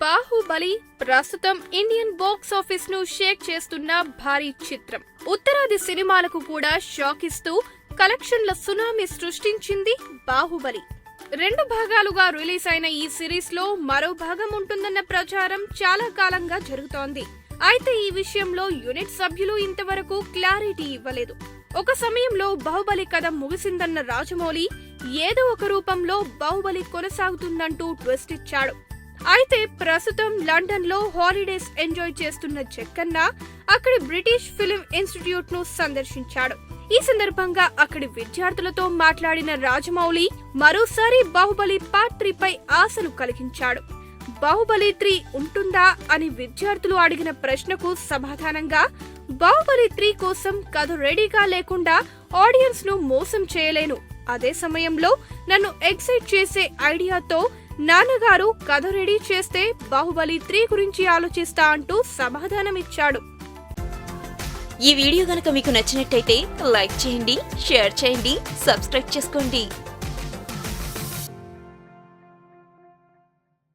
బాహుబలి ప్రస్తుతం Indian box office ను షేక్ చేస్తున్న భారీ చిత్రం. ఉత్తరాది సినిమాలకు కూడా షాక్ ఇస్తూ కలెక్షన్ల సునామీ సృష్టించింది బాహుబలి. 2 భాగాలుగా రిలీజ్ అయిన ఈ సిరీస్ లో మరో భాగం ఉంటుందన్న ప్రచారం చాలా కాలంగా జరుగుతోంది. అయితే ఈ విషయంలో యూనిట్ సభ్యులు ఇంతవరకు క్లారిటీ ఇవ్వలేదు. ఒక సమయంలో బాహుబలి కథ ముగిసిందన్న రాజమౌళి ఏదో ఒక రూపంలో బాహుబలి కొనసాగుతుందంటూ ట్విస్ట్ ఇచ్చాడు. అయితే ప్రస్తుతం లండన్ లో హాలిడేస్ ఎంజాయ్ చేస్తున్న జక్కన్న అక్కడి బ్రిటిష్ ఫిల్మ్ ఇన్స్టిట్యూట్ ను సందర్శించాడు. ఈ సందర్భంగా అక్కడి విద్యార్థులతో మాట్లాడిన రాజమౌళి మరోసారి బాహుబలి పార్ట్ 3 పై ఆశలు కలిగించాడు. బాహుబలి 3 ఉంటుందా అని విద్యార్థులు అడిగిన ప్రశ్నకు సమాధానంగా, బాహుబలి 3 కోసం కథ రెడీగా లేకుండా ఆడియన్స్ ను మోసం చేయలేను. అదే సమయంలో నన్ను ఎక్సైట్ చేసే ఐడియాతో నాన్నగారు కథ రెడీ చేస్తే బాహుబలి 3 గురించి ఆలోచిస్తా అంటూ సమాధానమిచ్చాడు. ఈ వీడియో గనుక మీకు నచ్చినట్టయితే లైక్ చేయండి, షేర్ చేయండి, సబ్స్క్రైబ్ చేసుకోండి.